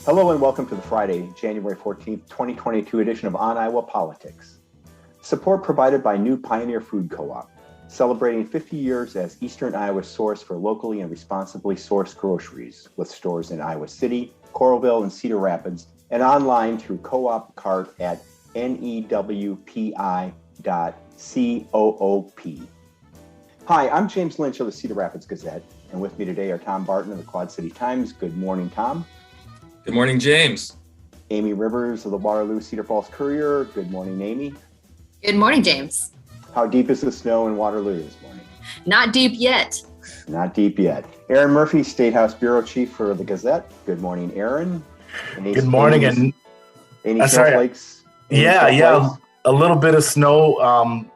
Hello and welcome to the Friday, January 14th, 2022 edition of On Iowa Politics. Support provided by New Pioneer Food Co-op, celebrating 50 years as Eastern Iowa's source for locally and responsibly sourced groceries, with stores in Iowa City, Coralville, and Cedar Rapids, and online through co-op cart at newpi.coop. Hi, I'm James Lynch of the Cedar Rapids Gazette, and with me today are Tom Barton of the Quad City Times. Good morning, Tom. Good morning, James. Amie Rivers of the Waterloo Cedar-Falls Courier. Good morning, Amie. Good morning, James. How deep is the snow in Waterloo this morning? Not deep yet. Not deep yet. Erin Murphy, State House Bureau Chief for the Gazette. Good morning, Erin. Good morning. Any snowflakes? Yeah. A little bit of snow.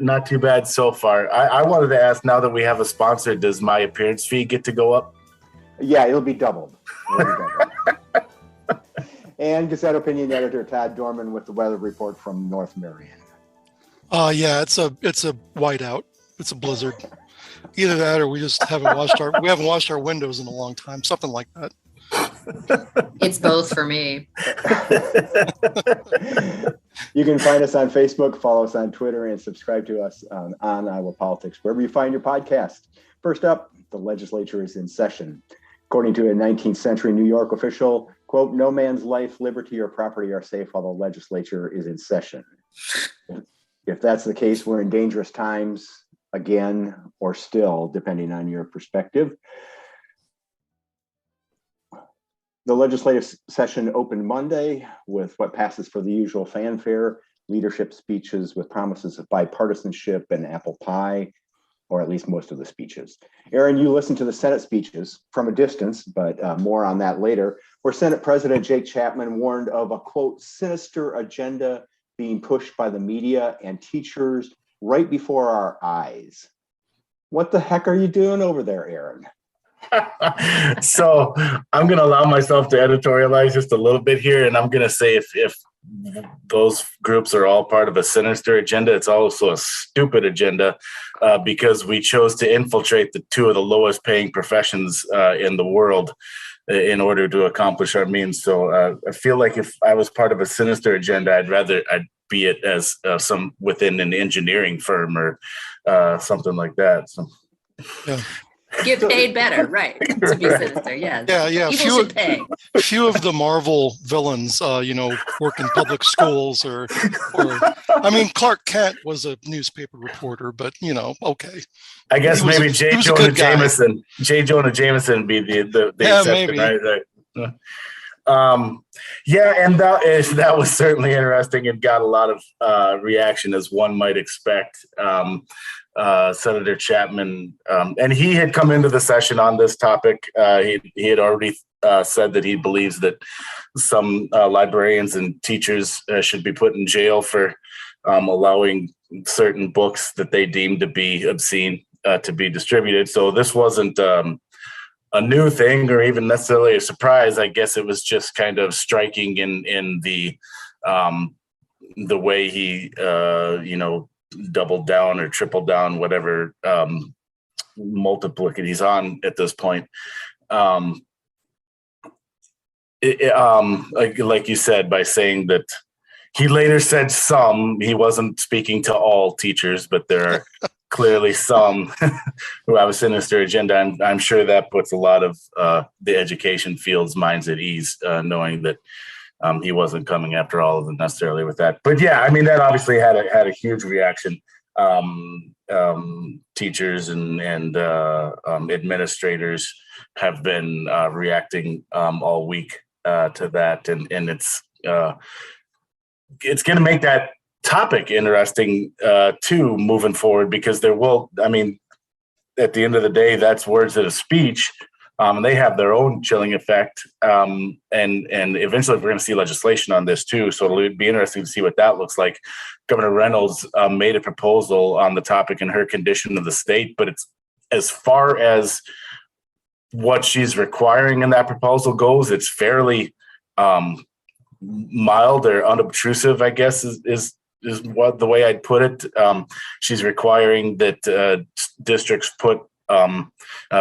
Not too bad so far. I wanted to ask, now that we have a sponsor, does my appearance fee get to go up? Yeah, it'll be doubled. And Gazette opinion editor Todd Dorman with the weather report from North Marion. Yeah, it's a whiteout. It's a blizzard. Either that, or we just haven't washed our windows in a long time. Something like that. It's both for me. You can find us on Facebook, follow us on Twitter, and subscribe to us on Iowa Politics, wherever you find your podcast. First up, the legislature is in session. According to a 19th century New York official, quote, "No man's life, liberty, or property are safe while the legislature is in session." If that's the case, we're in dangerous times again, or still, depending on your perspective. The legislative session opened Monday with what passes for the usual fanfare, leadership speeches with promises of bipartisanship and apple pie, or at least most of the speeches. Erin, you listened to the Senate speeches from a distance, but more on that later, where Senate President Jake Chapman warned of a, quote, sinister agenda being pushed by the media and teachers right before our eyes. What the heck are you doing over there, Erin? So I'm going to allow myself to editorialize just a little bit here, and I'm going to say if those groups are all part of a sinister agenda, it's also a stupid agenda because we chose to infiltrate the two of the lowest paying professions in the world in order to accomplish our means. So I feel like if I was part of a sinister agenda, I'd be it as some within an engineering firm or something like that. So. Yeah. Get paid better, right? To be sinister, yeah. Yeah. People should pay. Few of the Marvel villains, work in public schools or I mean, Clark Kent was a newspaper reporter, but okay. I guess maybe J. Jonah Jameson would be the exception, right? And that was certainly interesting and got a lot of reaction, as one might expect. Senator Chapman, and he had come into the session on this topic. He had already said that he believes that some librarians and teachers should be put in jail for allowing certain books that they deem to be obscene to be distributed. So this wasn't a new thing or even necessarily a surprise. I guess it was just kind of striking in the way he doubled down or tripled down, whatever multiplicate he's on at this point. Like you said, by saying that he later said he wasn't speaking to all teachers, but there are clearly some who have a sinister agenda. And I'm sure that puts a lot of the education field's minds at ease, knowing that he wasn't coming after all of them necessarily with that. But yeah, I mean, that obviously had a huge reaction. Teachers and administrators have been reacting all week to that. And it's going to make that topic interesting too, moving forward, because at the end of the day, that's words of speech. And they have their own chilling effect. And eventually we're going to see legislation on this too. So it'll be interesting to see what that looks like. Governor Reynolds made a proposal on the topic in her condition of the state, but it's as far as what she's requiring in that proposal goes, it's fairly mild or unobtrusive, I guess is what the way I'd put it. She's requiring that districts put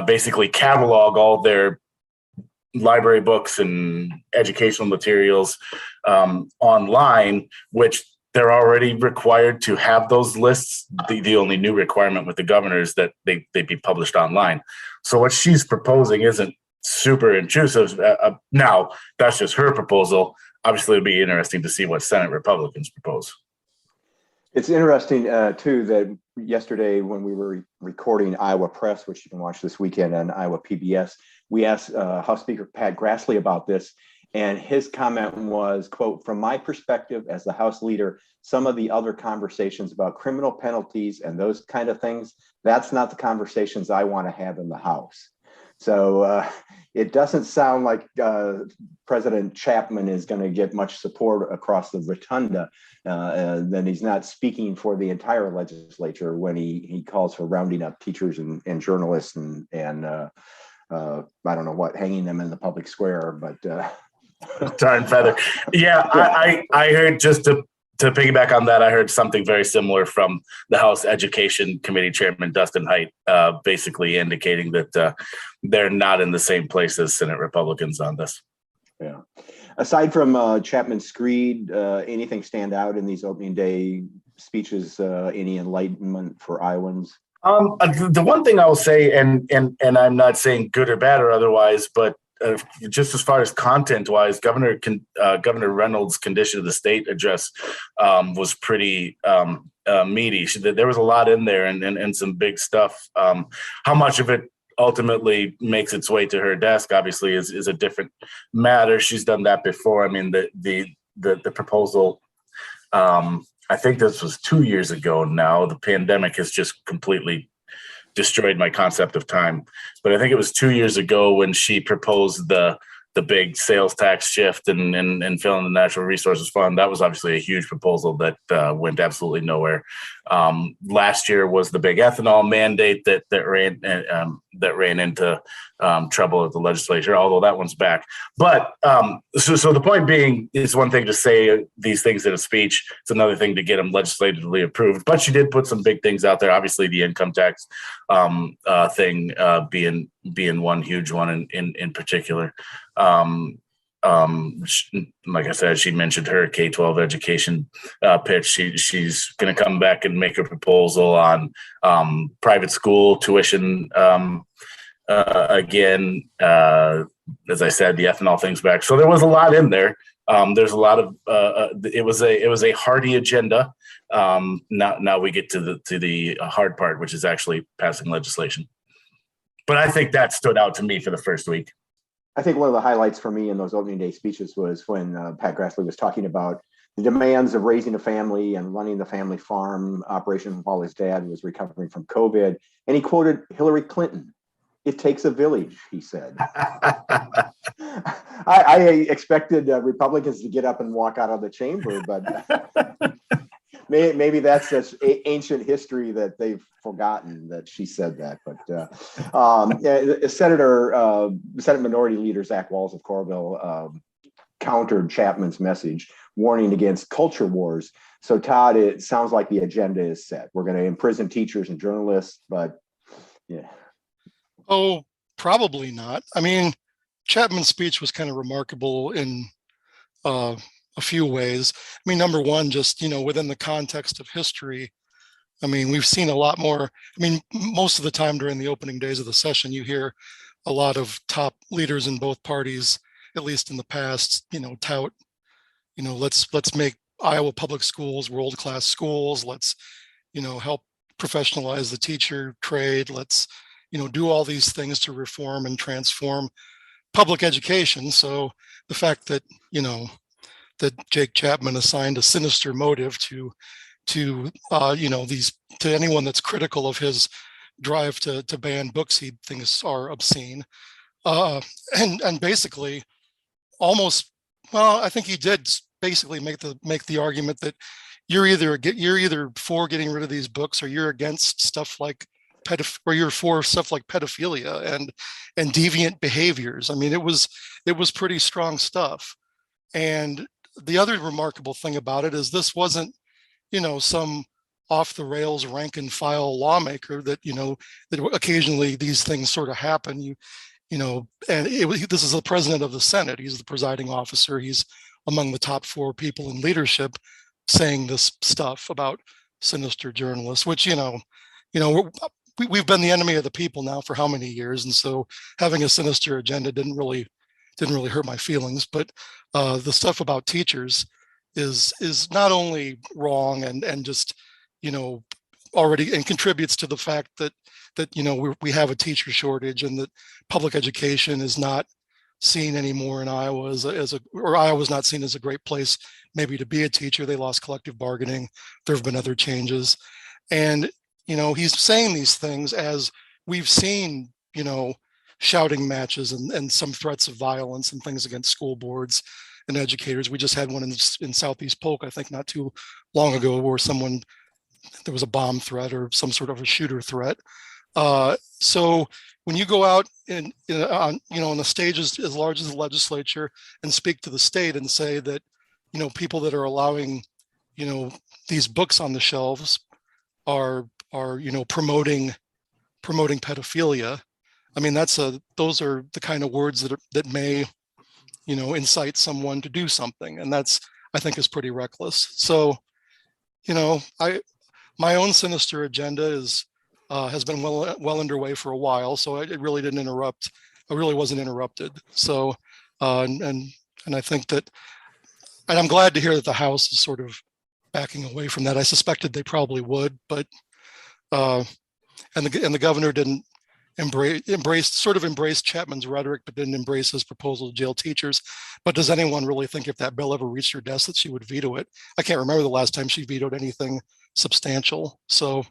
basically catalog all their library books and educational materials online, which they're already required to have those lists. The only new requirement with the governor is that they be published online. So what she's proposing isn't super intrusive. Now, that's just her proposal. Obviously, it'll be interesting to see what Senate Republicans propose. It's interesting, too, that yesterday when we were recording Iowa Press, which you can watch this weekend on Iowa PBS, we asked House Speaker Pat Grassley about this. And his comment was, quote, "From my perspective as the House leader, some of the other conversations about criminal penalties and those kind of things, that's not the conversations I want to have in the House." So it doesn't sound like President Chapman is going to get much support across the rotunda. Then he's not speaking for the entire legislature when he calls for rounding up teachers and journalists and I don't know what, hanging them in the public square, but tar and feather. Yeah, I heard, just to piggyback on that, I heard something very similar from the House Education Committee Chairman Dustin Hite, basically indicating that they're not in the same place as Senate Republicans on this. Yeah. Aside from Chapman Screed, anything stand out in these opening day speeches? Any enlightenment for Iowans? The one thing I will say, and I'm not saying good or bad or otherwise, but just as far as content-wise, Governor Reynolds' condition of the state address was pretty meaty. There was a lot in there and some big stuff. How much of it ultimately makes its way to her desk, obviously, is a different matter. She's done that before. I mean, the proposal, I think this was 2 years ago now. The pandemic has just completely destroyed my concept of time. But I think it was 2 years ago when she proposed the big sales tax shift and filling the Natural Resources Fund. That was obviously a huge proposal that went absolutely nowhere. Last year was the big ethanol mandate that ran into trouble at the legislature, although that one's back. But so the point being, it's one thing to say these things in a speech. It's another thing to get them legislatively approved. But she did put some big things out there. Obviously, the income tax thing being one huge one in particular. Like I said, she mentioned her K-12 education pitch. She's going to come back and make a proposal on private school tuition again. As I said, the ethanol thing's back. So there was a lot in there. There's a lot of it was a hearty agenda. Now we get to the hard part, which is actually passing legislation. But I think that stood out to me for the first week. I think one of the highlights for me in those opening day speeches was when Pat Grassley was talking about the demands of raising a family and running the family farm operation while his dad was recovering from COVID. And he quoted Hillary Clinton. "It takes a village," he said. I expected Republicans to get up and walk out of the chamber, but maybe that's such ancient history that they've forgotten that she said that. But Senate Minority Leader Zach Walz of Coralville countered Chapman's message, warning against culture wars. So, Todd, it sounds like the agenda is set. We're going to imprison teachers and journalists, but yeah. Oh, probably not. I mean, Chapman's speech was kind of remarkable in a few ways. I mean, number one, just, within the context of history, I mean, we've seen a lot more. I mean, most of the time during the opening days of the session, you hear a lot of top leaders in both parties, at least in the past, tout, let's make Iowa public schools world-class schools. Let's, help professionalize the teacher trade. Let's, do all these things to reform and transform public education. So the fact that, that Jake Chapman assigned a sinister motive to anyone that's critical of his drive to ban books he thinks are obscene, and basically almost, I think he did basically make the argument that you're either for getting rid of these books or you're against stuff like or you're for stuff like pedophilia and deviant behaviors. I mean, it was pretty strong stuff. And the other remarkable thing about it is this wasn't, some off the rails rank and file lawmaker that, that occasionally these things sort of happen. and this is the president of the Senate. He's the presiding officer. He's among the top 4 people in leadership saying this stuff about sinister journalists, which, we've been the enemy of the people now for how many years. And so having a sinister agenda didn't really hurt my feelings. But the stuff about teachers is not only wrong and just, already, and contributes to the fact that we have a teacher shortage, and that public education is not seen anymore in Iowa or Iowa's not seen as a great place maybe to be a teacher. They lost collective bargaining. There have been other changes. And, he's saying these things as we've seen, shouting matches and some threats of violence and things against school boards and educators. We just had one in Southeast Polk, I think not too long ago, where there was a bomb threat or some sort of a shooter threat. So when you go out on a stage as large as the legislature and speak to the state and say that, people that are allowing, these books on the shelves are promoting pedophilia. I mean, those are the kind of words that may, incite someone to do something. And I think is pretty reckless. So, my own sinister agenda has been well underway for a while, so it really didn't interrupt. I really wasn't interrupted. So, and I think that, and I'm glad to hear that the House is sort of backing away from that. I suspected they probably would, but and the governor didn't embrace Chapman's rhetoric, but didn't embrace his proposal to jail teachers. But does anyone really think if that bill ever reached her desk that she would veto it? I can't remember the last time she vetoed anything substantial. So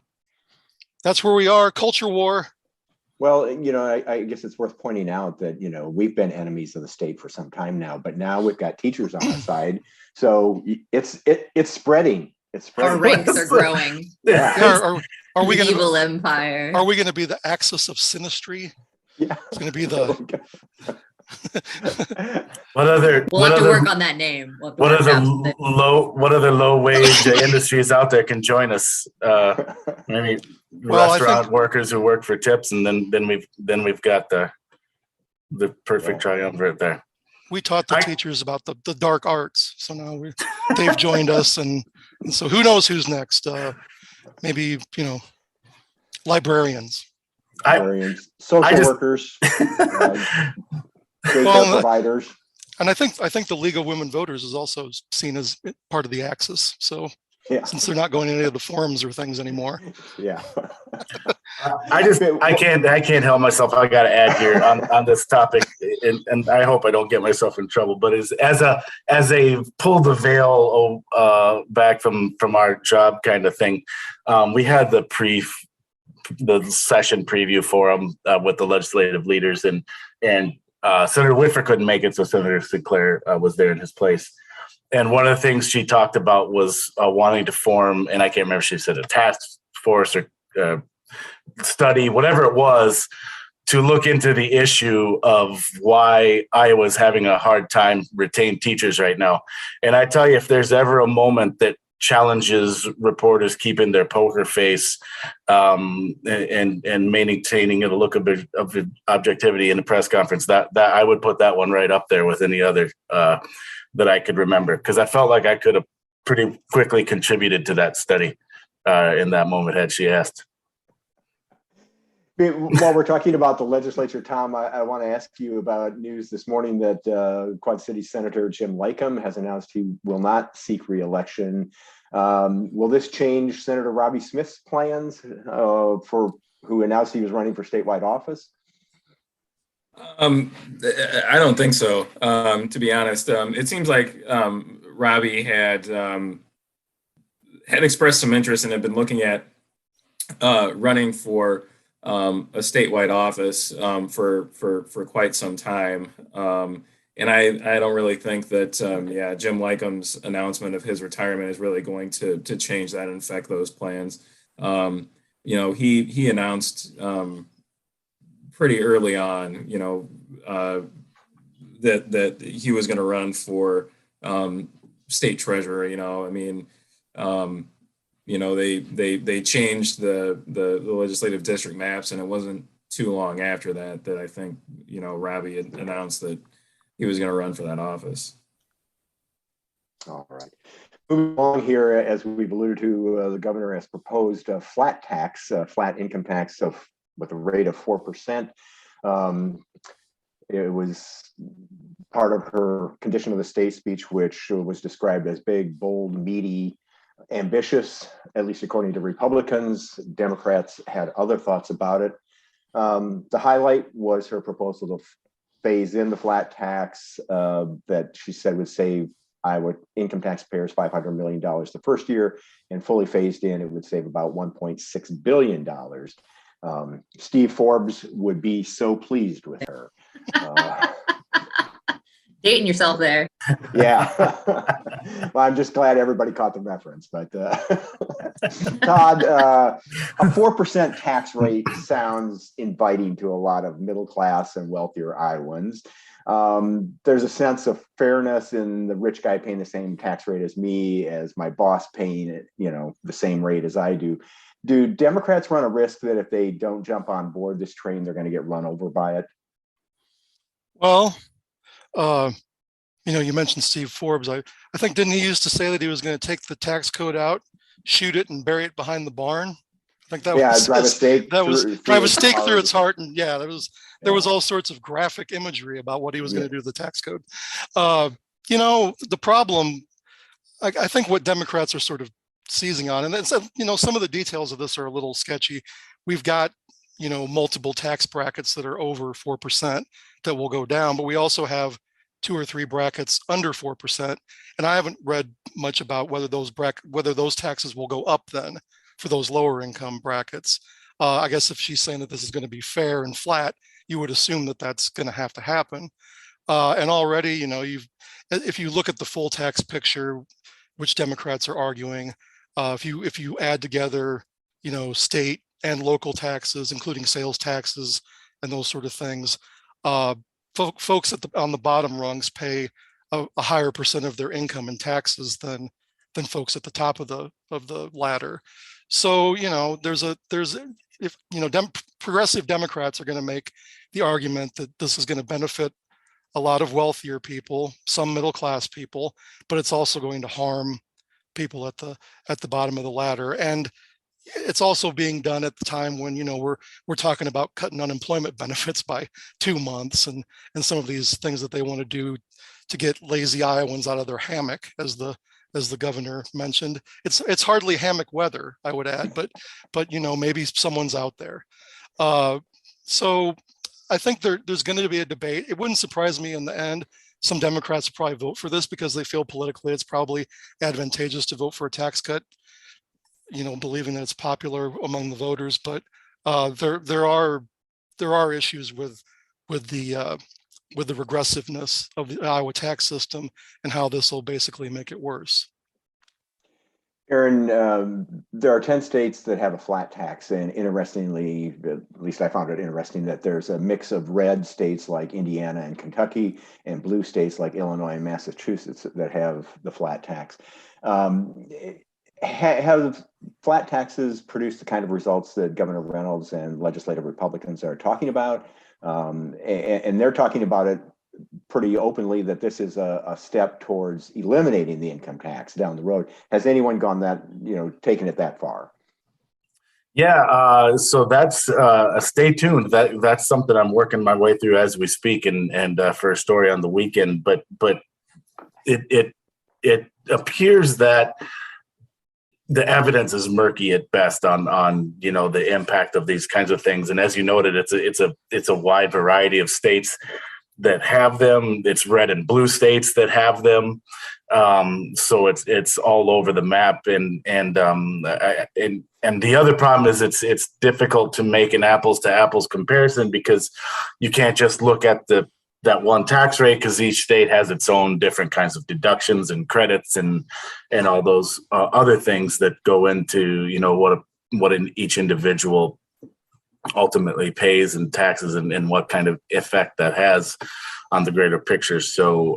that's where we are. Culture war. Well, I guess it's worth pointing out that, we've been enemies of the state for some time now, but now we've got teachers on our side. So it's spreading. It's spreading. Our ranks are growing. Yeah. Are we going to evil empire? Are we going to be the axis of sinistry? Yeah. It's going to be the. We'll have to work on that name. What other low wage industries out there can join us? Maybe restaurant workers who work for tips, and then we've got the perfect triumvirate there. We taught the teachers about the dark arts, so now they've joined us, and so who knows who's next? Maybe librarians, social workers, providers. And I think the League of Women Voters is also seen as part of the axis. So since they're not going to any of the forums or things anymore. Yeah. I can't help myself. I got to add here on this topic, and I hope I don't get myself in trouble. But as a pull the veil back from our job kind of thing, we had the session preview forum with the legislative leaders, and Senator Whitford couldn't make it, so Senator Sinclair was there in his place. And one of the things she talked about was wanting to form, and I can't remember if she said a task force or study, whatever it was, to look into the issue of why Iowa's having a hard time retaining teachers right now. And I tell you, if there's ever a moment that challenges reporters keeping their poker face and maintaining a look of objectivity in the press conference, that I would put that one right up there with any other that I could remember, because I felt like I could have pretty quickly contributed to that study in that moment had she asked. While we're talking about the legislature, Tom, I want to ask you about news this morning that Quad City Senator Jim Lycum has announced he will not seek re-election. Will this change Senator Robbie Smith's plans who announced he was running for statewide office? I don't think so, to be honest. It seems like Robbie had expressed some interest and had been looking at running for a statewide office for quite some time. And I don't really think that, Jim Lycum's announcement of his retirement is really going to change that and affect those plans. He announced pretty early on, that he was going to run for state treasurer. They changed the legislative district maps, and it wasn't too long after that I think, Robbie had announced that he was going to run for that office. All right. Moving along here, as we've alluded to, the governor has proposed a flat tax, flat income tax with a rate of 4%. It was part of her condition of the state speech, which was described as big, bold, meaty, ambitious, at least according to Republicans. Democrats had other thoughts about it. The highlight was her proposal to phase in the flat tax that she said would save Iowa income taxpayers $500 million the first year, and fully phased in, it would save about $1.6 billion. Steve Forbes would be so pleased with her. Dating yourself there. Yeah. Well, I'm just glad everybody caught the reference. But Todd, a 4% tax rate sounds inviting to a lot of middle class and wealthier Iowans. There's a sense of fairness in the rich guy paying the same tax rate as me, as my boss paying the same rate as I do. Do Democrats run a risk that if they don't jump on board this train, they're going to get run over by it? Well, you mentioned Steve Forbes. I think, didn't he used to say that he was going to take the tax code out, shoot it, and bury it behind the barn? I think that was drive a stake. Drive a stake through its heart, and there was all sorts of graphic imagery about what he was going to do to the tax code. The problem, I think, what Democrats are sort of seizing on, and then some of the details of this are a little sketchy. We've got multiple tax brackets that are over 4% that will go down, but we also have 2 or 3 brackets under 4%, and I haven't read much about whether those taxes will go up then for those lower income brackets. I guess if she's saying that this is going to be fair and flat, you would assume that that's going to have to happen. And already, if you look at the full tax picture, which Democrats are arguing, if you add together, state and local taxes, including sales taxes and those sort of things, folks on the bottom rungs pay a higher percent of their income in taxes than folks at the top of the ladder. So progressive Democrats are going to make the argument that this is going to benefit a lot of wealthier people, some middle class people, but it's also going to harm people at the bottom of the ladder. And it's also being done at the time when we're talking about cutting unemployment benefits by 2 months and some of these things that they want to do to get lazy Iowans out of their hammock, as the governor mentioned. It's hardly hammock weather, I would add, but maybe someone's out there. So I think there's going to be a debate. It wouldn't surprise me in the end. Some Democrats will probably vote for this because they feel politically it's probably advantageous to vote for a tax cut, believing that it's popular among the voters. But there are issues with the regressiveness of the Iowa tax system and how this will basically make it worse. Erin, there are 10 states that have a flat tax, and interestingly, at least I found it interesting, that there's a mix of red states like Indiana and Kentucky and blue states like Illinois and Massachusetts that have the flat tax. Have flat taxes produced the kind of results that Governor Reynolds and legislative Republicans are talking about? And they're talking about it pretty openly, that this is a step towards eliminating the income tax down the road. Has anyone gone taken it that far? Yeah, so that's stay tuned. That's something I'm working my way through as we speak, and for a story on the weekend. But it appears that the evidence is murky at best on the impact of these kinds of things. And as you noted, it's a wide variety of states that have them. It's red and blue states that have them. So it's all over the map. And the other problem is it's difficult to make an apples to apples comparison, because you can't just look at that one tax rate, because each state has its own different kinds of deductions and credits and all those other things that go into what each individual ultimately pays in taxes and what kind of effect that has on the greater picture. So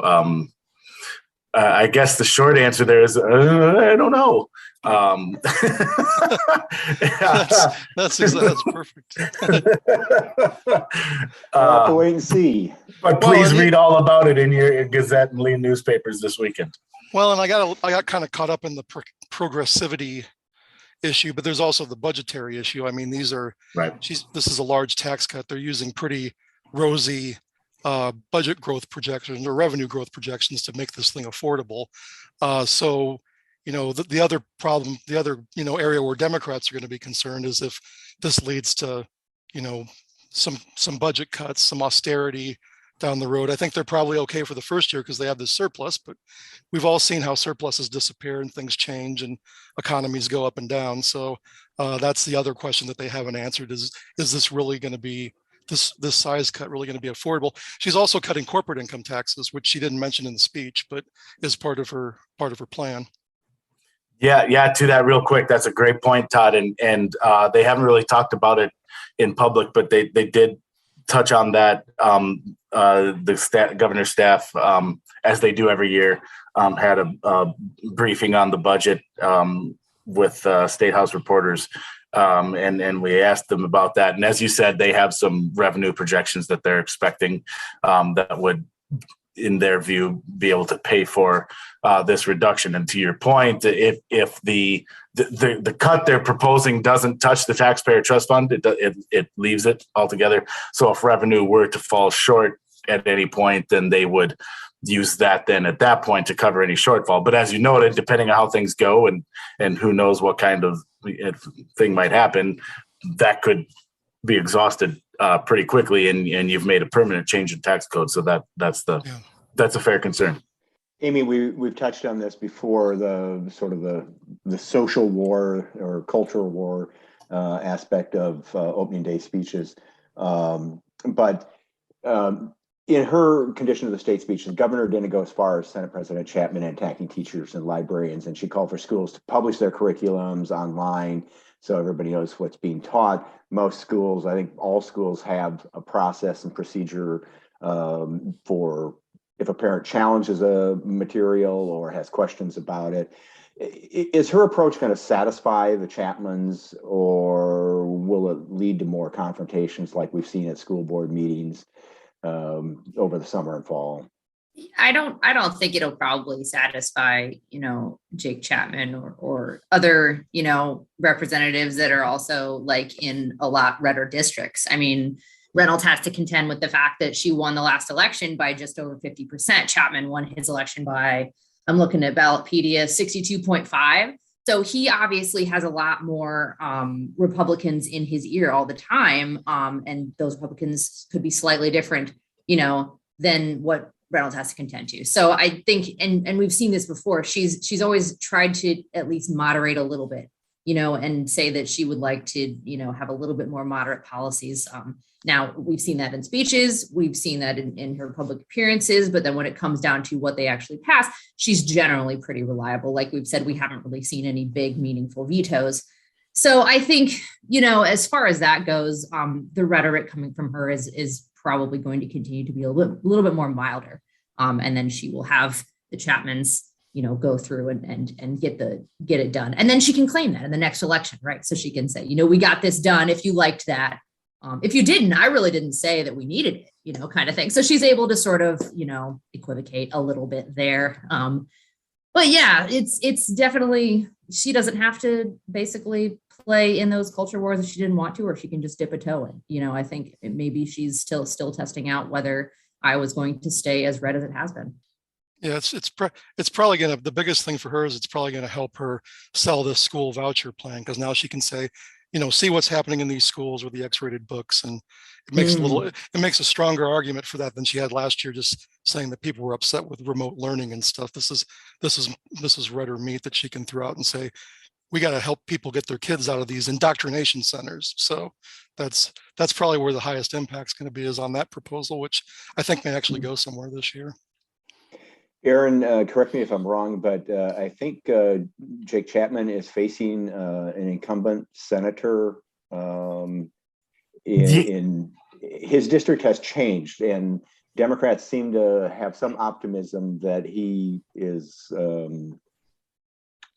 I guess the short answer there is I don't know. That's perfect. We'll have to wait and see. But please read all about it in your Gazette and Lean newspapers this weekend. Well, and I got kind of caught up in the progressivity issue, but there's also the budgetary issue. I mean, these are right. This is a large tax cut. They're using pretty rosy budget growth projections or revenue growth projections to make this thing affordable. So, the other problem, the other area where Democrats are going to be concerned is if this leads to some budget cuts, some austerity down the road. I think they're probably okay for the first year because they have this surplus, but we've all seen how surpluses disappear and things change and economies go up and down. So that's the other question that they haven't answered is this really going to be, this size cut really going to be affordable? She's also cutting corporate income taxes, which she didn't mention in the speech, but is part of her plan. Yeah. To that real quick. That's a great point, Todd. And they haven't really talked about it in public, but they did touch on that. The governor's staff, as they do every year, had a briefing on the budget with State House reporters. And we asked them about that. And as you said, they have some revenue projections that they're expecting that would, in their view, be able to pay for this reduction. And to your point, if the cut they're proposing doesn't touch the taxpayer trust fund, it leaves it altogether. So if revenue were to fall short at any point, then they would use that then at that point to cover any shortfall. But as you noted, depending on how things go and who knows what kind of thing might happen, that could be exhausted pretty quickly, and you've made a permanent change in tax code. So that's a fair concern. Amie, we've touched on this before, the sort of the social war or cultural war aspect of opening day speeches. But in her condition of the state speech, the governor didn't go as far as Senate President Chapman attacking teachers and librarians, and she called for schools to publish their curriculums online so everybody knows what's being taught. Most schools, I think all schools, have a process and procedure for if a parent challenges a material or has questions about it. Is her approach going to satisfy the Chapmans, or will it lead to more confrontations like we've seen at school board meetings over the summer and fall? I don't think it'll probably satisfy, Jake Chapman or other, representatives that are also like in a lot redder districts. I mean, Reynolds has to contend with the fact that she won the last election by just over 50%. Chapman won his election by, I'm looking at Ballotpedia, 62.5. So he obviously has a lot more Republicans in his ear all the time. And those Republicans could be slightly different, than what Reynolds has to contend to. So I think, and we've seen this before, she's always tried to at least moderate a little bit, and say that she would like to, have a little bit more moderate policies. Now we've seen that in speeches, we've seen that in her public appearances, but then when it comes down to what they actually pass, she's generally pretty reliable. Like we've said, we haven't really seen any big meaningful vetoes. So I think, as far as that goes, the rhetoric coming from her is probably going to continue to be a little bit more milder. And then she will have the Chapmans, go through and get it done. And then she can claim that in the next election, right? So she can say, we got this done. If you liked that, if you didn't, I really didn't say that we needed it, kind of thing. So she's able to sort of, equivocate a little bit there. But yeah, it's definitely, she doesn't have to basically play in those culture wars if she didn't want to, or she can just dip a toe in. I think maybe she's still testing out whether Iowa's going to stay as red as it has been. Yeah, it's probably going to, the biggest thing for her is it's probably going to help her sell this school voucher plan, because now she can say, see what's happening in these schools with the X-rated books, and it makes a stronger argument for that than she had last year, just saying that people were upset with remote learning and stuff. This is redder meat that she can throw out and say, we got to help people get their kids out of these indoctrination centers. So that's probably where the highest impact is going to be, is on that proposal, which I think may actually go somewhere this year. Erin, correct me if I'm wrong, but I think Jake Chapman is facing an incumbent senator. In his district has changed, and Democrats seem to have some optimism that he is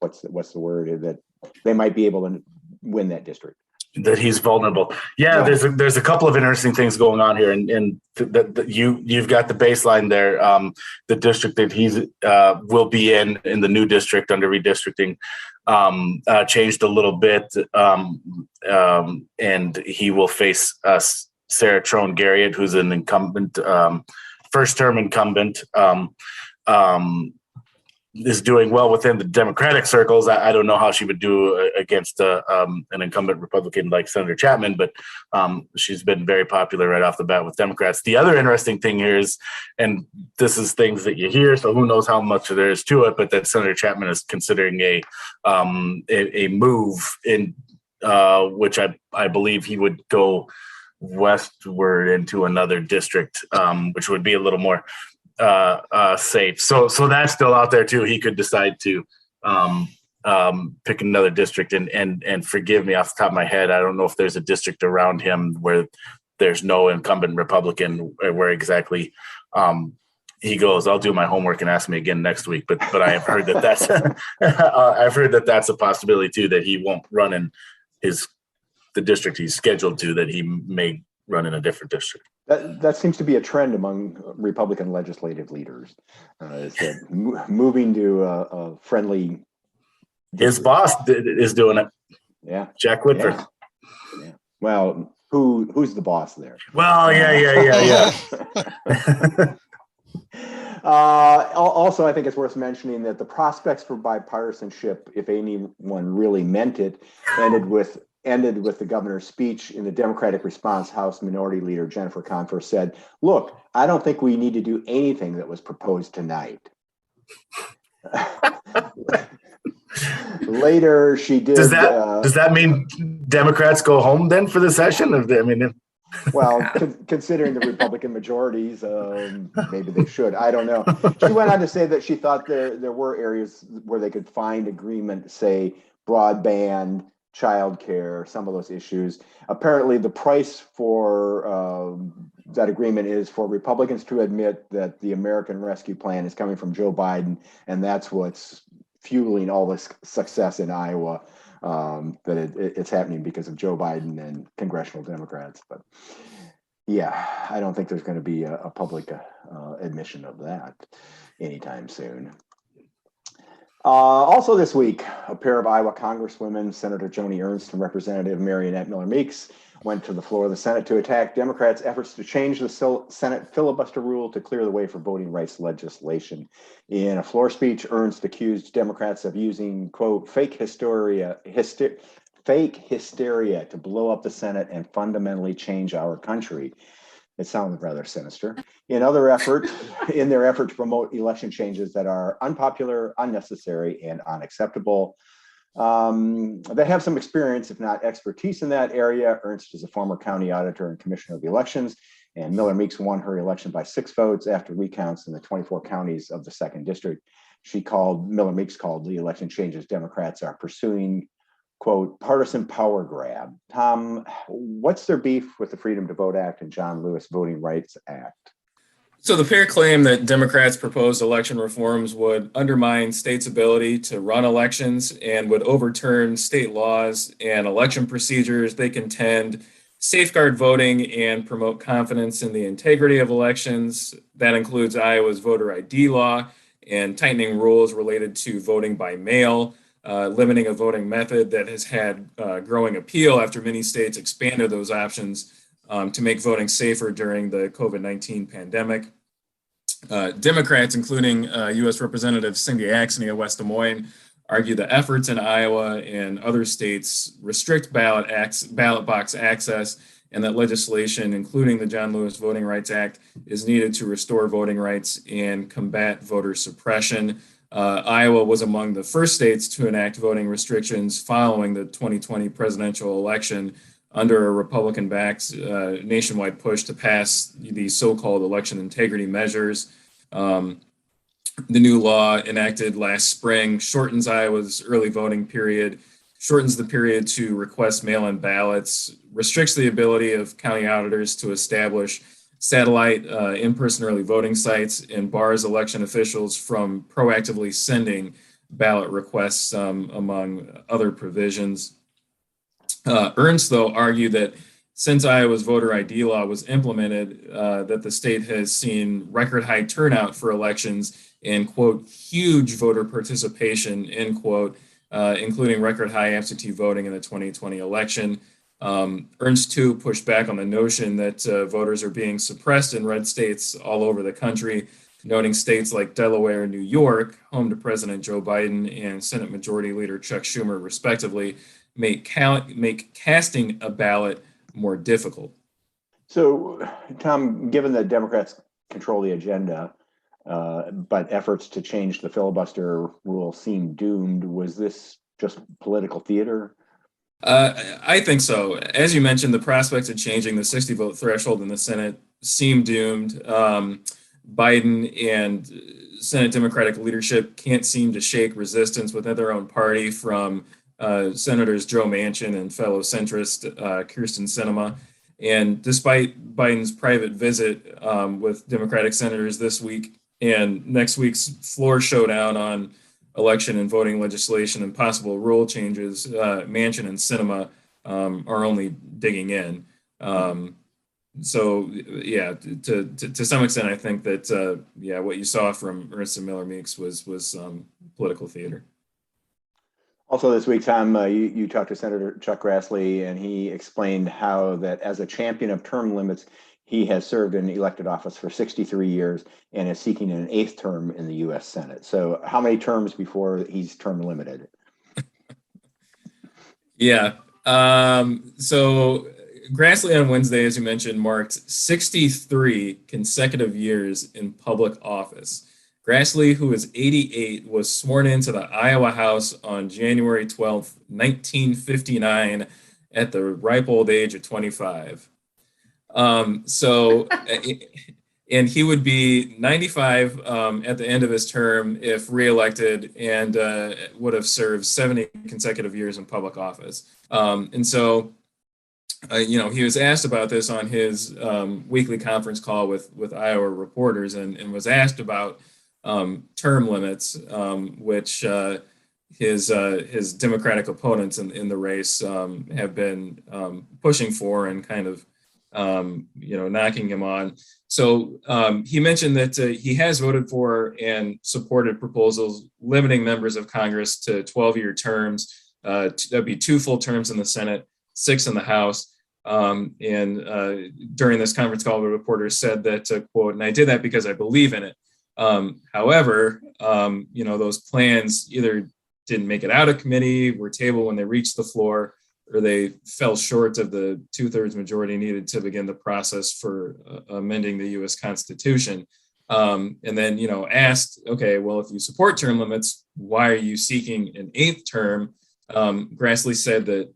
what's the word, that they might be able to win that district. That he's vulnerable. Yeah, there's a couple of interesting things going on here, and you've got the baseline there. The district that he's will be in the new district under redistricting changed a little bit, and he will face Sarah Trone Garriott, who's an incumbent, first term incumbent. Is doing well within the Democratic circles. I don't know how she would do against an incumbent Republican like Senator Chapman, but she's been very popular right off the bat with Democrats. The other interesting thing here is, and this is things that you hear, so who knows how much there is to it, but that Senator Chapman is considering a move in which I believe he would go westward into another district, which would be a little more safe. So that's still out there too. He could decide to pick another district, and forgive me off the top of my head, I don't know if there's a district around him where there's no incumbent Republican, where exactly he goes. I'll do my homework and ask me again next week. But I have heard that's I've heard that's a possibility too, that he won't run in the district he's scheduled to, that he may run in a different district. That seems to be a trend among Republican legislative leaders. Is that moving to a friendly. His boss is doing it. Yeah, Jack Whitford. Yeah. Well, who's the boss there? Well, yeah. Also, I think it's worth mentioning that the prospects for bipartisanship, if anyone really meant it, ended with the governor's speech. In the Democratic response, House Minority Leader Jennifer Confer said, "Look, I don't think we need to do anything that was proposed tonight." Later, she did. Does that mean Democrats go home then for the session? Well, considering the Republican majorities, maybe they should. I don't know. She went on to say that she thought there were areas where they could find agreement, say broadband, childcare, some of those issues. Apparently, the price for that agreement is for Republicans to admit that the American Rescue Plan is coming from Joe Biden, and that's what's fueling all this success in Iowa. That it's happening because of Joe Biden and congressional Democrats. But yeah, I don't think there's going to be a public admission of that anytime soon. Also this week, a pair of Iowa Congresswomen, Senator Joni Ernst and Representative Marionette Miller Meeks, went to the floor of the Senate to attack Democrats' efforts to change the Senate filibuster rule to clear the way for voting rights legislation. In a floor speech, Ernst accused Democrats of using, quote, fake hysteria to blow up the Senate and fundamentally change our country. It sounds rather sinister. In their effort to promote election changes that are unpopular, unnecessary, and unacceptable. They have some experience, if not expertise, in that area. Ernst is a former county auditor and commissioner of elections, and Miller Meeks won her election by 6 votes after recounts in the 24 counties of the 2nd district. Miller Meeks called the election changes Democrats are pursuing, quote, partisan power grab. Tom, what's their beef with the Freedom to Vote Act and John Lewis Voting Rights Act? So the pair claim that Democrats' proposed election reforms would undermine states' ability to run elections and would overturn state laws and election procedures. They contend safeguard voting and promote confidence in the integrity of elections. That includes Iowa's voter ID law and tightening rules related to voting by mail, limiting a voting method that has had growing appeal after many states expanded those options to make voting safer during the COVID-19 pandemic. Democrats, including U.S. Representative Cindy Axne of West Des Moines, argue the efforts in Iowa and other states restrict ballot box access, and that legislation, including the John Lewis Voting Rights Act, is needed to restore voting rights and combat voter suppression. Iowa was among the first states to enact voting restrictions following the 2020 presidential election under a Republican-backed nationwide push to pass the so-called election integrity measures. The new law enacted last spring shortens Iowa's early voting period, shortens the period to request mail-in ballots, restricts the ability of county auditors to establish satellite in-person early voting sites, and bars election officials from proactively sending ballot requests, among other provisions. Ernst, though, argued that since Iowa's voter ID law was implemented, that the state has seen record high turnout for elections and, quote, huge voter participation, end quote, including record high absentee voting in the 2020 election. Ernst, too, pushed back on the notion that voters are being suppressed in red states all over the country, noting states like Delaware and New York, home to President Joe Biden and Senate Majority Leader Chuck Schumer, respectively, make casting a ballot more difficult. So, Tom, given that Democrats control the agenda, but efforts to change the filibuster rule seem doomed, was this just political theater? I think so. As you mentioned, the prospects of changing the 60 vote threshold in the Senate seem doomed. Biden and Senate Democratic leadership can't seem to shake resistance within their own party from Senators Joe Manchin and fellow centrist Kyrsten Sinema. And despite Biden's private visit with Democratic senators this week and next week's floor showdown on election and voting legislation and possible rule changes, Manchin and Sinema are only digging in. So, yeah, to some extent, I think that, what you saw from Ernst and Miller Meeks was political theater. Also this week, Tom, you talked to Senator Chuck Grassley, and he explained how that as a champion of term limits, he has served in elected office for 63 years and is seeking an 8th term in the U.S. Senate. So how many terms before he's term limited? Yeah. So Grassley on Wednesday, as you mentioned, marked 63 consecutive years in public office. Grassley, who is 88, was sworn into the Iowa House on January 12th, 1959, at the ripe old age of 25. And he would be 95 at the end of his term if reelected, and would have served 70 consecutive years in public office. He was asked about this on his weekly conference call with Iowa reporters, and was asked about term limits, which his Democratic opponents in the race have been pushing for and kind of knocking him on. So he mentioned that he has voted for and supported proposals limiting members of Congress to 12-year terms. That'd be 2 full terms in the Senate, 6 in the House. During this conference call, the reporter said that, quote, "and I did that because I believe in it." However, those plans either didn't make it out of committee, were tabled when they reached the floor, or they fell short of the 2/3 majority needed to begin the process for amending the U.S. Constitution. And then, asked, okay, well, if you support term limits, why are you seeking an 8th term? Grassley said that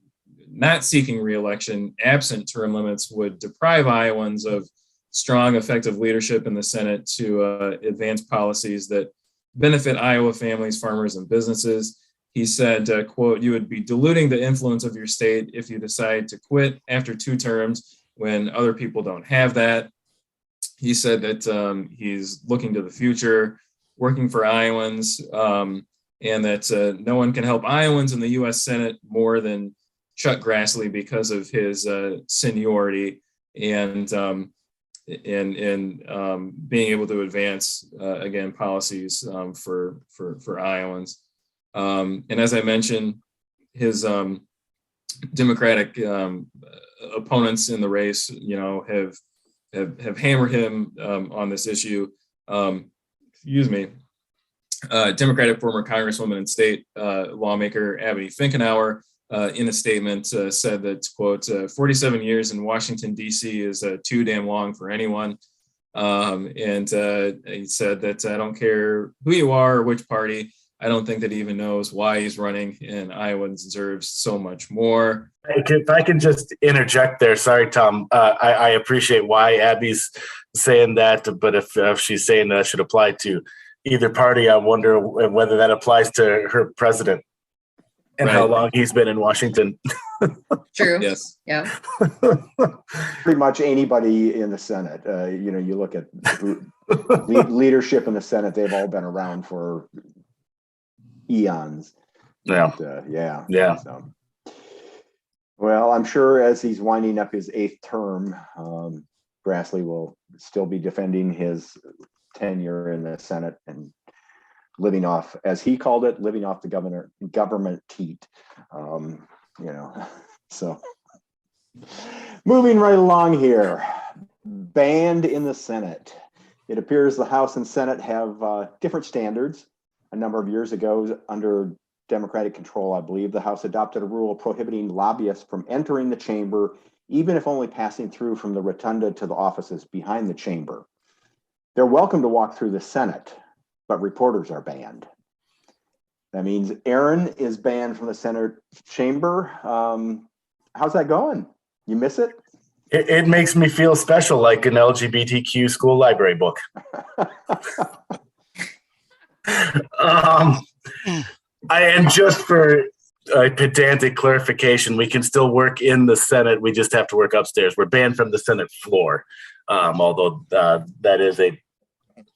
not seeking reelection absent term limits would deprive Iowans of strong, effective leadership in the Senate to advance policies that benefit Iowa families, farmers, and businesses. He said, quote, "You would be diluting the influence of your state if you decide to quit after 2 terms when other people don't have that." He said that he's looking to the future, working for Iowans, and that no one can help Iowans in the U.S. Senate more than Chuck Grassley because of his seniority and being able to advance again policies for Iowans. And as I mentioned, his Democratic opponents in the race, have hammered him on this issue. Democratic former Congresswoman and state lawmaker Abby Finkenauer, in a statement, said that, quote, 47 years in Washington, D.C. is too damn long for anyone. And he said that I don't care who you are or which party. I don't think that he even knows why he's running, and Iowa deserves so much more. If I can just interject there. Sorry, Tom. I appreciate why Abby's saying that, but if she's saying that should apply to either party, I wonder whether that applies to her president and right. How long he's been in Washington. True. Yes. Yeah. Pretty much anybody in the Senate. You look at leadership in the Senate; they've all been around for eons. Yeah. But, yeah. Yeah. So, well, I'm sure as he's winding up his 8th term, Grassley will still be defending his tenure in the Senate and living off, as he called it, living off the government teat. So moving right along here, banned in the Senate. It appears the House and Senate have different standards. A number of years ago, under Democratic control, I believe, the House adopted a rule prohibiting lobbyists from entering the chamber, even if only passing through from the rotunda to the offices behind the chamber. They're welcome to walk through the Senate, but reporters are banned. That means Erin is banned from the Senate chamber. How's that going? You miss it? It makes me feel special, like an LGBTQ school library book. And just for a pedantic clarification, we can still work in the Senate. We just have to work upstairs. We're banned from the Senate floor, although that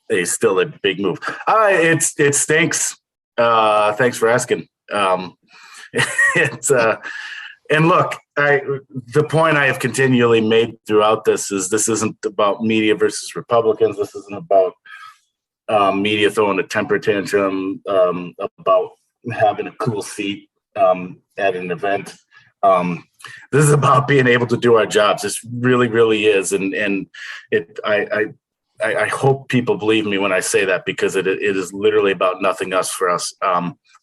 is still a big move. It stinks. Thanks for asking. And look, the point I have continually made throughout this isn't about media versus Republicans. This isn't about media throwing a temper tantrum about having a cool seat at an event. This is about being able to do our jobs. This really, really is, and I hope people believe me when I say that, because it is literally about nothing else for us.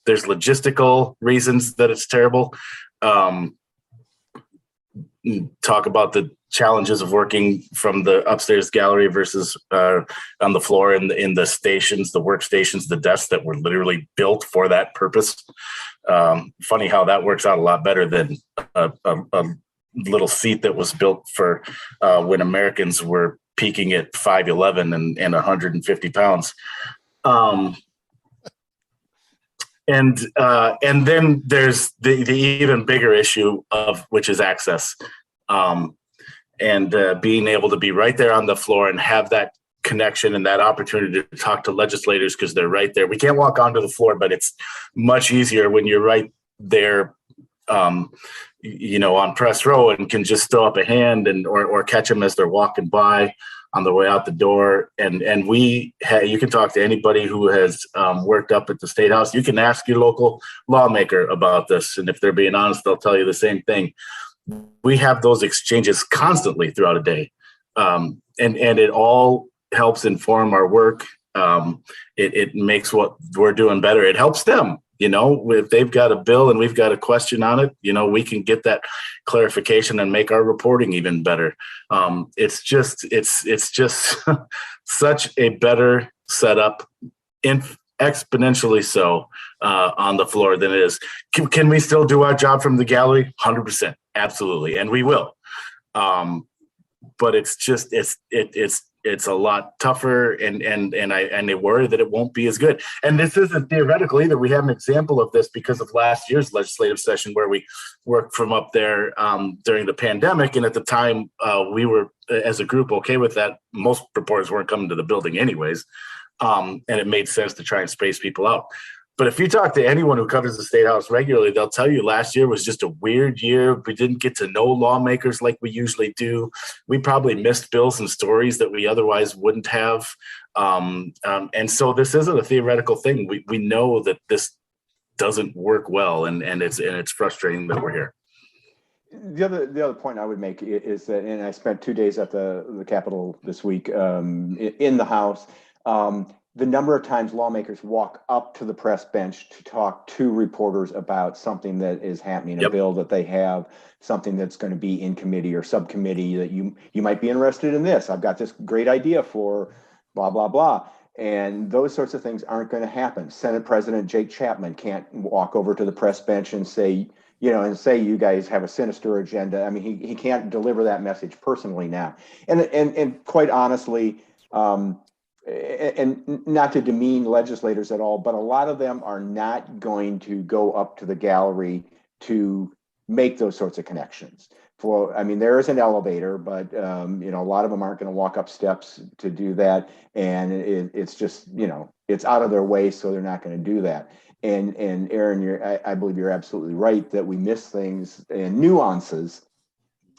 There's logistical reasons that it's terrible. Talk about the challenges of working from the upstairs gallery versus on the floor in the stations, the workstations, the desks that were literally built for that purpose. Funny how that works out a lot better than a little seat that was built for when Americans were peaking at 5'11" and 150 pounds. And then there's the even bigger issue of which is access, and being able to be right there on the floor and have that connection and that opportunity to talk to legislators because they're right there. We can't walk onto the floor, but it's much easier when you're right there, on press row and can just throw up a hand or catch them as they're walking by on the way out the door. And you can talk to anybody who has worked up at the State House. You can ask your local lawmaker about this. And if they're being honest, they'll tell you the same thing. We have those exchanges constantly throughout a day. And it all helps inform our work. It makes what we're doing better. It helps them. If they've got a bill and we've got a question on it, we can get that clarification and make our reporting even better. It's just such a better setup, exponentially so, on the floor than it is. Can we still do our job from the gallery? 100%, absolutely, and we will. But it's a lot tougher, and I worry that it won't be as good. And this isn't theoretical either. We have an example of this because of last year's legislative session where we worked from up there during the pandemic. And at the time, we were, as a group, okay with that. Most reporters weren't coming to the building anyways. And it made sense to try and space people out. But if you talk to anyone who covers the State House regularly, they'll tell you last year was just a weird year. We didn't get to know lawmakers like we usually do. We probably missed bills and stories that we otherwise wouldn't have. And so this isn't a theoretical thing. We know that this doesn't work well, and it's frustrating that we're here. The other point I would make is that, and I spent 2 days at the Capitol this week in the House. The number of times lawmakers walk up to the press bench to talk to reporters about something that is happening, a Yep. bill that they have, something that's going to be in committee or subcommittee that you might be interested in this. I've got this great idea for blah, blah, blah. And those sorts of things aren't going to happen. Senate President Jake Chapman can't walk over to the press bench and say, you guys have a sinister agenda. I mean, he can't deliver that message personally now. And quite honestly, and not to demean legislators at all, but a lot of them are not going to go up to the gallery to make those sorts of connections. I mean, there is an elevator, but a lot of them aren't going to walk up steps to do that, and it's just it's out of their way, so they're not going to do that. And Erin, I believe you're absolutely right that we miss things and nuances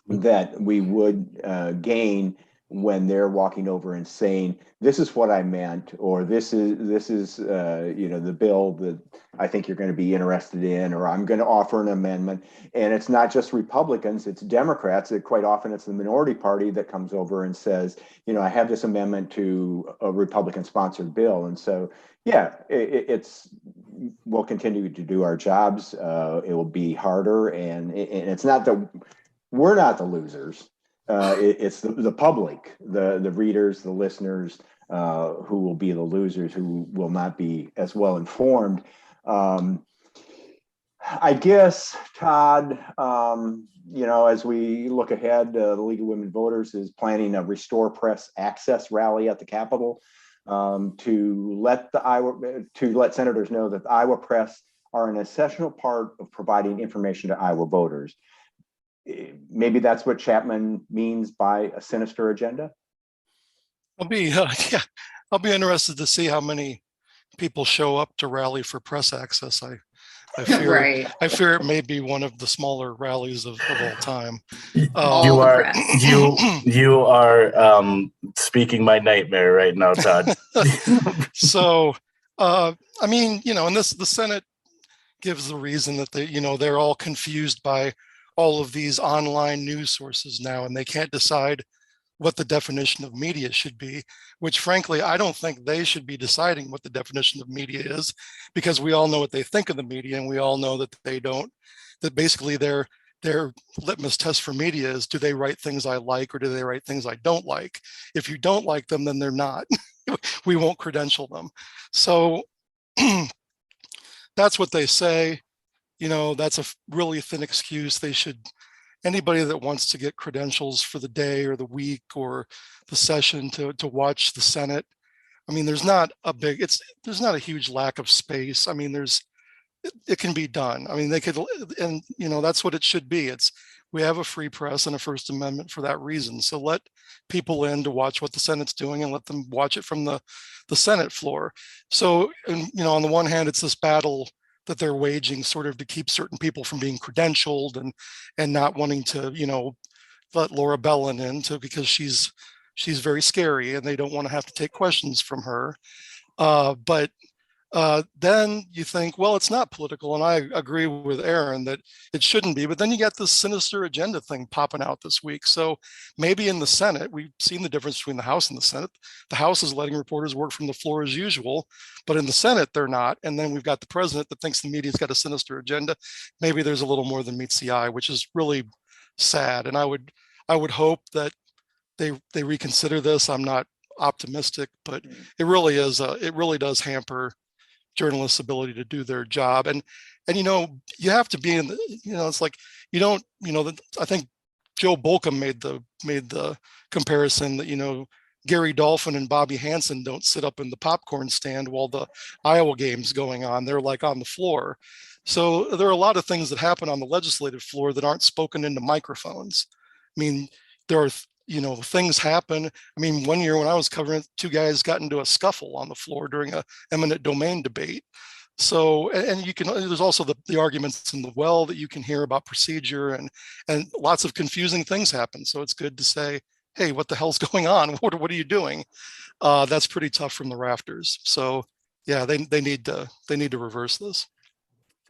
that we would gain when they're walking over and saying, this is what I meant, or this is the bill that I think you're going to be interested in, or I'm going to offer an amendment. And it's not just Republicans, it's Democrats. Quite often it's the minority party that comes over and says, I have this amendment to a Republican sponsored bill. And so, yeah, we'll continue to do our jobs. It will be harder, and it's not that we're not the losers. It's the public, the readers, the listeners, who will be the losers, who will not be as well informed. I guess, Todd, as we look ahead, the League of Women Voters is planning a Restore Press Access rally at the Capitol to let senators know that the Iowa press are an essential part of providing information to Iowa voters. Maybe that's what Chapman means by a sinister agenda. I'll be interested to see how many people show up to rally for press access. I fear Right. I fear it may be one of the smaller rallies of all time. You are speaking my nightmare right now, Todd. So and the Senate gives the reason that they're all confused by all of these online news sources now, and they can't decide what the definition of media should be, which frankly, I don't think they should be deciding what the definition of media is, because we all know what they think of the media, and we all know that they don't, that basically their litmus test for media is, do they write things I like, or do they write things I don't like? If you don't like them, then they're not. We won't credential them. So that's what they say. That's a really thin excuse. Anybody that wants to get credentials for the day or the week or the session to watch the Senate, there's not a huge lack of space. It can be done. They could, and that's what it should be. We have a free press and a First Amendment for that reason. So let people in to watch what the Senate's doing, and let them watch it from the Senate floor. So, on the one hand, it's this battle that they're waging sort of to keep certain people from being credentialed and not wanting to, let Laura Bellin in because she's very scary, and they don't want to have to take questions from her. But then you think, well, it's not political. And I agree with Erin that it shouldn't be. But then you got this sinister agenda thing popping out this week. So maybe in the Senate, we've seen the difference between the House and the Senate. The House is letting reporters work from the floor as usual, but in the Senate, they're not. And then we've got the president that thinks the media's got a sinister agenda. Maybe there's a little more than meets the eye, which is really sad. And I would hope that they reconsider this. I'm not optimistic, but it really does hamper journalists' ability to do their job. And you have to be in the, it's like, I think Joe Bolcom made the comparison that, Gary Dolphin and Bobby Hansen don't sit up in the popcorn stand while the Iowa game's going on. They're like on the floor. So there are a lot of things that happen on the legislative floor that aren't spoken into microphones. There are, things happen. 1 year when I was covering it, two guys got into a scuffle on the floor during a eminent domain debate. So, and there's also the arguments in the well that you can hear about procedure, and lots of confusing things happen. So it's good to say, hey, what the hell's going on? What are you doing? That's pretty tough from the rafters. So yeah, they need to reverse this.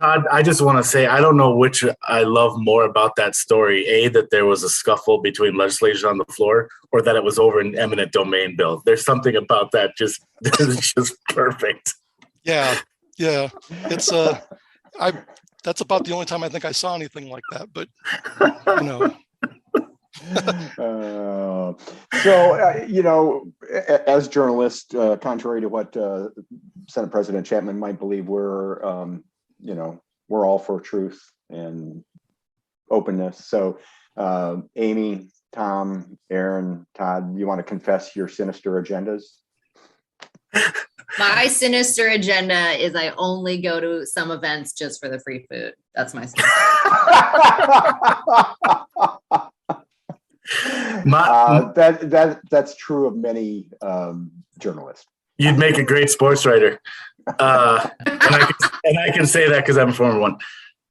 Todd, I just want to say, I don't know which I love more about that story. A, that there was a scuffle between legislators on the floor, or that it was over an eminent domain bill. There's something about that it's just perfect. Yeah. It's that's about the only time I think I saw anything like that, but as journalists, contrary to what Senate President Chapman might believe, we're all for truth and openness. So, Amie, Tom, Erin, Todd, you want to confess your sinister agendas? My sinister agenda is I only go to some events just for the free food. That's my sinister. That's true of many journalists. You'd make a great sports writer. And I can say that because I'm a former one.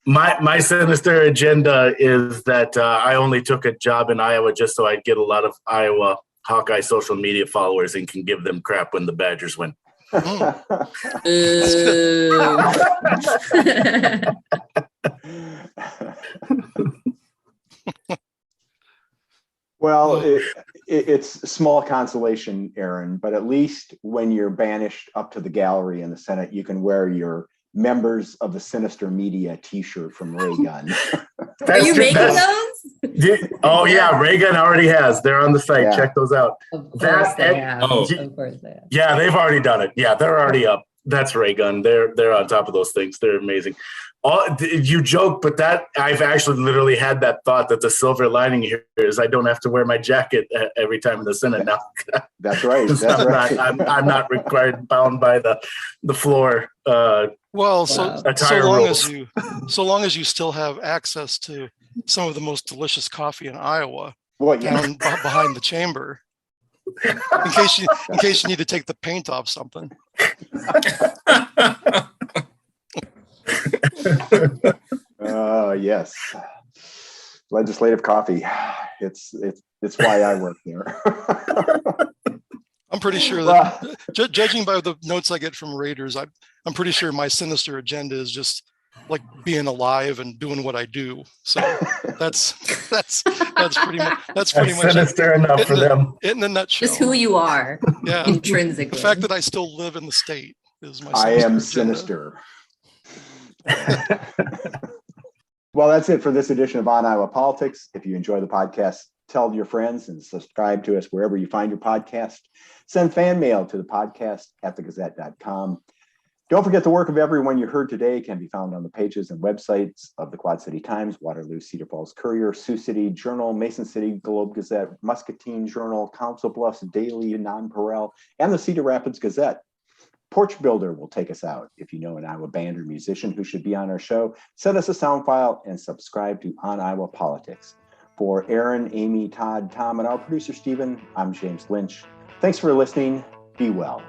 My sinister agenda is that I only took a job in Iowa just so I'd get a lot of Iowa Hawkeye social media followers and can give them crap when the Badgers win. Well, it's small consolation, Erin, but at least when you're banished up to the gallery in the Senate, you can wear your Members of the Sinister Media t-shirt from Ray Gun. Are you making those? Oh yeah, Ray Gun already has. They're on the site. Yeah. Check those out. Of course they have. Oh. Of course they have. Yeah, they've already done it. Yeah, they're already up. That's Ray Gun. They're on top of those things. They're amazing. You joke, but that I've actually literally had that thought that the silver lining here is I don't have to wear my jacket every time in the Senate now. That's right. That's right. I'm not required, bound by the floor. Well, Wow. so long as you still have access to some of the most delicious coffee in Iowa Well, yeah. down behind the chamber, in case you need to take the paint off something. Yes. Legislative coffee. It's why I work there. I'm pretty sure that, judging by the notes I get from Raiders, I'm pretty sure my sinister agenda is just like being alive and doing what I do. So that's pretty much sinister enough for them. in a nutshell. Just who you are Yeah, intrinsically. the fact that I still live in the state is my. I am agenda. sinister. Well, that's it for this edition of On Iowa Politics. If you enjoy the podcast, tell your friends and subscribe to us wherever you find your podcast. Send fan mail to the podcast at thegazette.com. Don't forget the work of everyone you heard today can be found on the pages and websites of the Quad City Times, Waterloo Cedar-Falls Courier, Sioux City Journal, Mason City Globe Gazette, Muscatine Journal, Council Bluffs Daily Nonpareil, and the Cedar Rapids Gazette. Porch Builder will take us out. If you know an Iowa band or musician who should be on our show, send us a sound file and subscribe to On Iowa Politics. For Erin, Amie, Todd, Tom, and our producer, Stephen, I'm James Lynch. Thanks for listening. Be well.